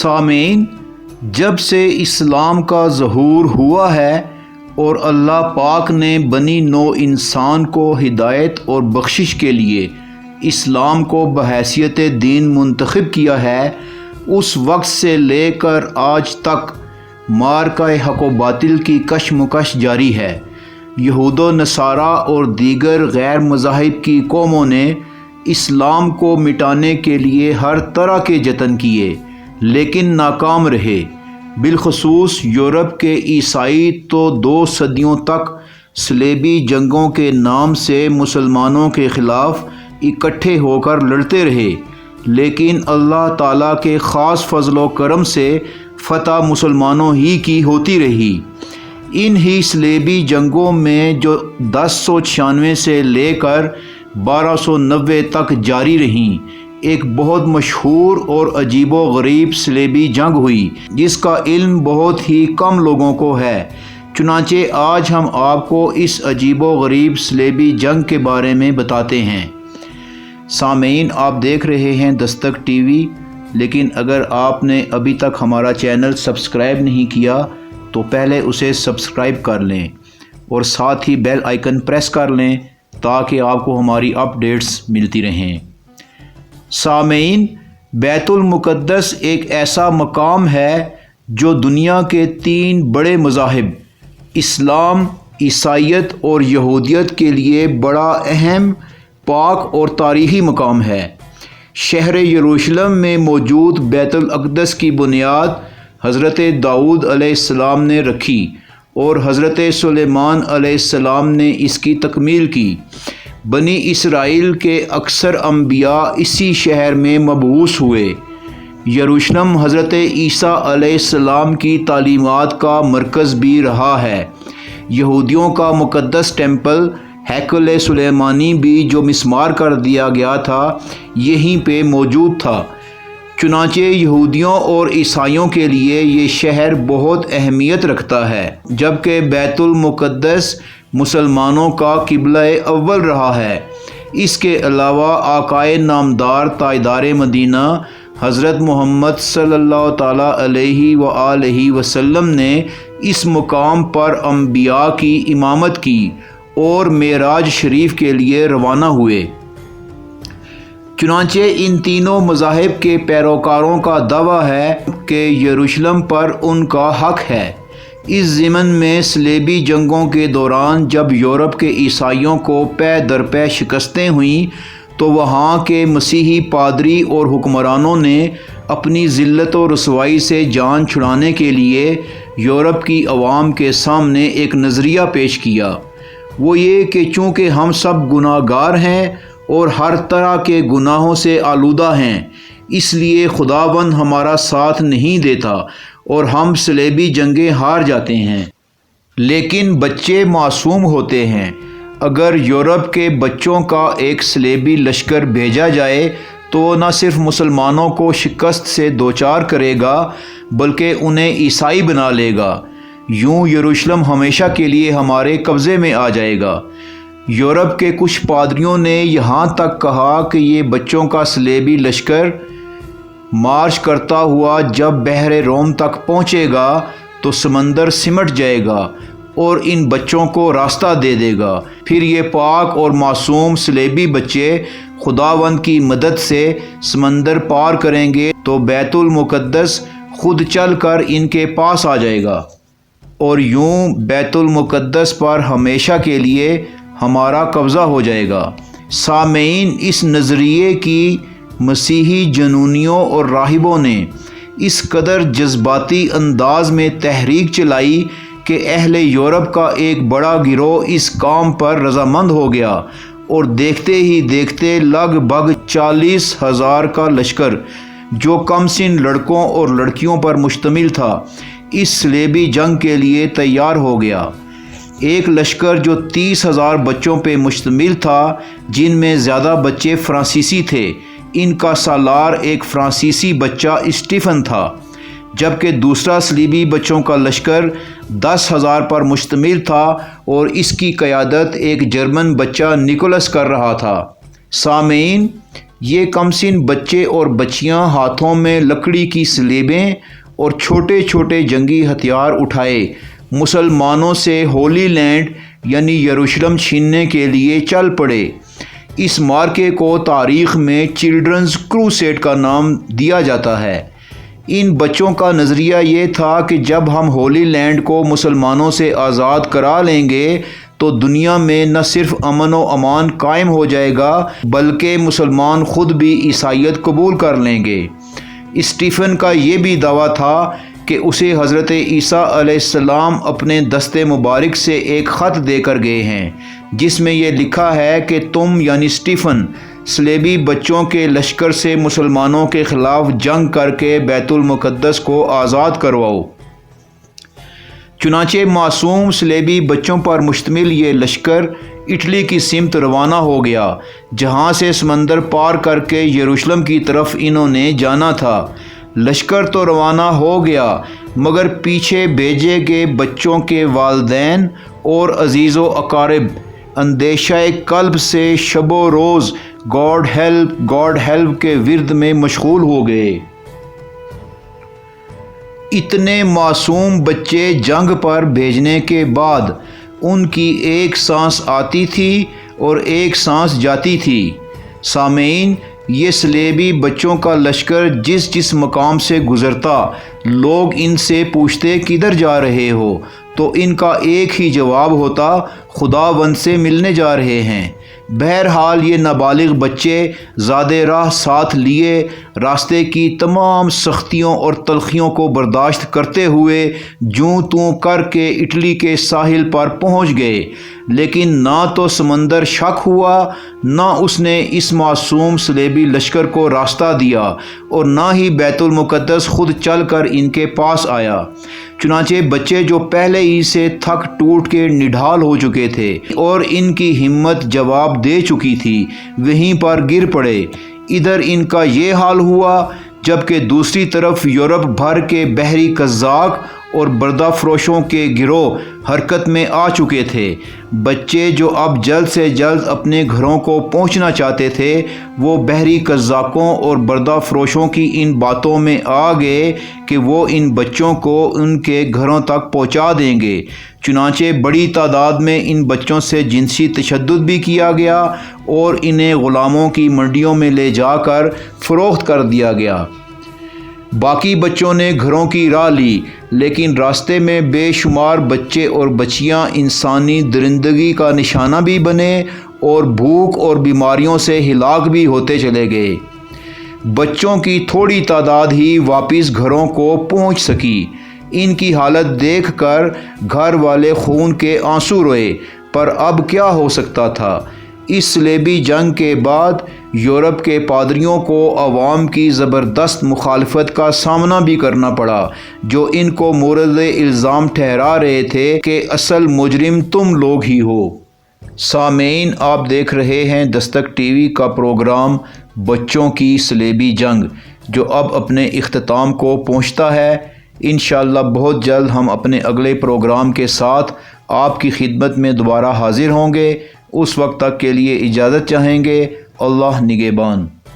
سامعین، جب سے اسلام کا ظہور ہوا ہے اور اللہ پاک نے بنی نوع انسان کو ہدایت اور بخشش کے لیے اسلام کو بحیثیت دین منتخب کیا ہے، اس وقت سے لے کر آج تک معرکہ حق و باطل کی کشمکش جاری ہے۔ یہود و نصارہ اور دیگر غیر مذاہب کی قوموں نے اسلام کو مٹانے کے لیے ہر طرح کے جتن کیے لیکن ناکام رہے۔ بالخصوص یورپ کے عیسائی تو 2 صدیوں تک صلیبی جنگوں کے نام سے مسلمانوں کے خلاف اکٹھے ہو کر لڑتے رہے، لیکن اللہ تعالیٰ کے خاص فضل و کرم سے فتح مسلمانوں ہی کی ہوتی رہی۔ ان ہی صلیبی جنگوں میں جو 1096 سے لے کر 1290 تک جاری رہیں، ایک بہت مشہور اور عجیب و غریب صلیبی جنگ ہوئی جس کا علم بہت ہی کم لوگوں کو ہے۔ چنانچہ آج ہم آپ کو اس عجیب و غریب صلیبی جنگ کے بارے میں بتاتے ہیں۔ سامعین، آپ دیکھ رہے ہیں دستک ٹی وی، لیکن اگر آپ نے ابھی تک ہمارا چینل سبسکرائب نہیں کیا تو پہلے اسے سبسکرائب کر لیں اور ساتھ ہی بیل آئیکن پریس کر لیں تاکہ آپ کو ہماری اپ ڈیٹس ملتی رہیں۔ سامعین، بیت المقدس ایک ایسا مقام ہے جو دنیا کے 3 بڑے مذاہب اسلام، عیسائیت اور یہودیت کے لیے بڑا اہم، پاک اور تاریخی مقام ہے۔ شہر یروشلم میں موجود بیت الاقدس کی بنیاد حضرت داؤد علیہ السلام نے رکھی اور حضرت سلیمان علیہ السلام نے اس کی تکمیل کی۔ بنی اسرائیل کے اکثر انبیاء اسی شہر میں مبعوث ہوئے۔ یروشلم حضرت عیسیٰ علیہ السلام کی تعلیمات کا مرکز بھی رہا ہے۔ یہودیوں کا مقدس ٹیمپل ہیکل سلیمانی بھی جو مسمار کر دیا گیا تھا یہیں پہ موجود تھا۔ چنانچہ یہودیوں اور عیسائیوں کے لیے یہ شہر بہت اہمیت رکھتا ہے، جبکہ بیت المقدس مسلمانوں کا قبلہ اول رہا ہے۔ اس کے علاوہ آقائے نامدار تاجدار مدینہ حضرت محمد صلی اللہ تعالیٰ علیہ وآلہ وسلم نے اس مقام پر انبیاء کی امامت کی اور معراج شریف کے لیے روانہ ہوئے۔ چنانچہ ان تینوں مذاہب کے پیروکاروں کا دعویٰ ہے کہ یروشلم پر ان کا حق ہے۔ اس ضمن میں صلیبی جنگوں کے دوران جب یورپ کے عیسائیوں کو پے در پے شکستیں ہوئیں تو وہاں کے مسیحی پادری اور حکمرانوں نے اپنی ذلت و رسوائی سے جان چھڑانے کے لیے یورپ کی عوام کے سامنے ایک نظریہ پیش کیا۔ وہ یہ کہ چونکہ ہم سب گناہ گار ہیں اور ہر طرح کے گناہوں سے آلودہ ہیں، اس لیے خداوند ہمارا ساتھ نہیں دیتا اور ہم صلیبی جنگیں ہار جاتے ہیں۔ لیکن بچے معصوم ہوتے ہیں۔ اگر یورپ کے بچوں کا ایک صلیبی لشکر بھیجا جائے تو وہ نہ صرف مسلمانوں کو شکست سے دوچار کرے گا بلکہ انہیں عیسائی بنا لے گا۔ یوں یروشلم ہمیشہ کے لیے ہمارے قبضے میں آ جائے گا۔ یورپ کے کچھ پادریوں نے یہاں تک کہا کہ یہ بچوں کا صلیبی لشکر مارچ کرتا ہوا جب بحر روم تک پہنچے گا تو سمندر سمٹ جائے گا اور ان بچوں کو راستہ دے دے گا۔ پھر یہ پاک اور معصوم صلیبی بچے خداوند کی مدد سے سمندر پار کریں گے تو بیت المقدس خود چل کر ان کے پاس آ جائے گا اور یوں بیت المقدس پر ہمیشہ کے لیے ہمارا قبضہ ہو جائے گا۔ سامعین، اس نظریے کی مسیحی جنونیوں اور راہبوں نے اس قدر جذباتی انداز میں تحریک چلائی کہ اہل یورپ کا ایک بڑا گروہ اس کام پر رضامند ہو گیا اور دیکھتے ہی دیکھتے لگ بھگ 40,000 کا لشکر جو کم سن لڑکوں اور لڑکیوں پر مشتمل تھا اس صلیبی جنگ کے لیے تیار ہو گیا۔ ایک لشکر جو 30,000 بچوں پہ مشتمل تھا، جن میں زیادہ بچے فرانسیسی تھے۔ ان کا سالار ایک فرانسیسی بچہ اسٹیفن تھا، جبکہ دوسرا صلیبی بچوں کا لشکر 10,000 پر مشتمل تھا اور اس کی قیادت ایک جرمن بچہ نکولس کر رہا تھا۔ سامعین، یہ کمسن بچے اور بچیاں ہاتھوں میں لکڑی کی سلیبیں اور چھوٹے چھوٹے جنگی ہتھیار اٹھائے مسلمانوں سے ہولی لینڈ یعنی یروشلم چھیننے کے لیے چل پڑے۔ اس مارکے کو تاریخ میں چلڈرنز کروسیڈ کا نام دیا جاتا ہے۔ ان بچوں کا نظریہ یہ تھا کہ جب ہم ہولی لینڈ کو مسلمانوں سے آزاد کرا لیں گے تو دنیا میں نہ صرف امن و امان قائم ہو جائے گا بلکہ مسلمان خود بھی عیسائیت قبول کر لیں گے۔ اسٹیفن کا یہ بھی دعویٰ تھا کہ اسے حضرت عیسیٰ علیہ السلام اپنے دست مبارک سے ایک خط دے کر گئے ہیں جس میں یہ لکھا ہے کہ تم یعنی اسٹیفن صلیبی بچوں کے لشکر سے مسلمانوں کے خلاف جنگ کر کے بیت المقدس کو آزاد کرواؤ۔ چنانچہ معصوم صلیبی بچوں پر مشتمل یہ لشکر اٹلی کی سمت روانہ ہو گیا جہاں سے سمندر پار کر کے یروشلم کی طرف انہوں نے جانا تھا۔ لشکر تو روانہ ہو گیا مگر پیچھے بھیجے گئے بچوں کے والدین اور عزیز و اقارب اندیشہ قلب سے شب و روز گاڈ ہیلپ کے ورد میں مشغول ہو گئے۔ اتنے معصوم بچے جنگ پر بھیجنے کے بعد ان کی ایک سانس آتی تھی اور ایک سانس جاتی تھی۔ سامعین، یہ صلیبی بچوں کا لشکر جس مقام سے گزرتا لوگ ان سے پوچھتے کدھر جا رہے ہو تو ان کا ایک ہی جواب ہوتا خداوند سے ملنے جا رہے ہیں۔ بہرحال یہ نابالغ بچے زاد راہ ساتھ لیے راستے کی تمام سختیوں اور تلخیوں کو برداشت کرتے ہوئے جوں توں کر کے اٹلی کے ساحل پر پہنچ گئے، لیکن نہ تو سمندر شک ہوا نہ اس نے اس معصوم صلیبی لشکر کو راستہ دیا اور نہ ہی بیت المقدس خود چل کر ان کے پاس آیا۔ چنانچہ بچے جو پہلے ہی سے تھک ٹوٹ کے نڈھال ہو چکے تھے اور ان کی ہمت جواب دے چکی تھی وہیں پر گر پڑے۔ ادھر ان کا یہ حال ہوا جبکہ دوسری طرف یورپ بھر کے بحری قزاق اور بردہ فروشوں کے گروہ حرکت میں آ چکے تھے۔ بچے جو اب جلد سے جلد اپنے گھروں کو پہنچنا چاہتے تھے وہ بحری قزاقوں اور بردہ فروشوں کی ان باتوں میں آ گئے کہ وہ ان بچوں کو ان کے گھروں تک پہنچا دیں گے۔ چنانچہ بڑی تعداد میں ان بچوں سے جنسی تشدد بھی کیا گیا اور انہیں غلاموں کی منڈیوں میں لے جا کر فروخت کر دیا گیا۔ باقی بچوں نے گھروں کی راہ لی لیکن راستے میں بے شمار بچے اور بچیاں انسانی درندگی کا نشانہ بھی بنے اور بھوک اور بیماریوں سے ہلاک بھی ہوتے چلے گئے۔ بچوں کی تھوڑی تعداد ہی واپس گھروں کو پہنچ سکی۔ ان کی حالت دیکھ کر گھر والے خون کے آنسو روئے، پر اب کیا ہو سکتا تھا؟ اس صلیبی جنگ کے بعد یورپ کے پادریوں کو عوام کی زبردست مخالفت کا سامنا بھی کرنا پڑا جو ان کو مورد الزام ٹھہرا رہے تھے کہ اصل مجرم تم لوگ ہی ہو۔ سامعین، آپ دیکھ رہے ہیں دستک ٹی وی کا پروگرام بچوں کی صلیبی جنگ جو اب اپنے اختتام کو پہنچتا ہے۔ انشاءاللہ بہت جلد ہم اپنے اگلے پروگرام کے ساتھ آپ کی خدمت میں دوبارہ حاضر ہوں گے۔ اس وقت تک کے لیے اجازت چاہیں گے۔ اللہ نگہبان۔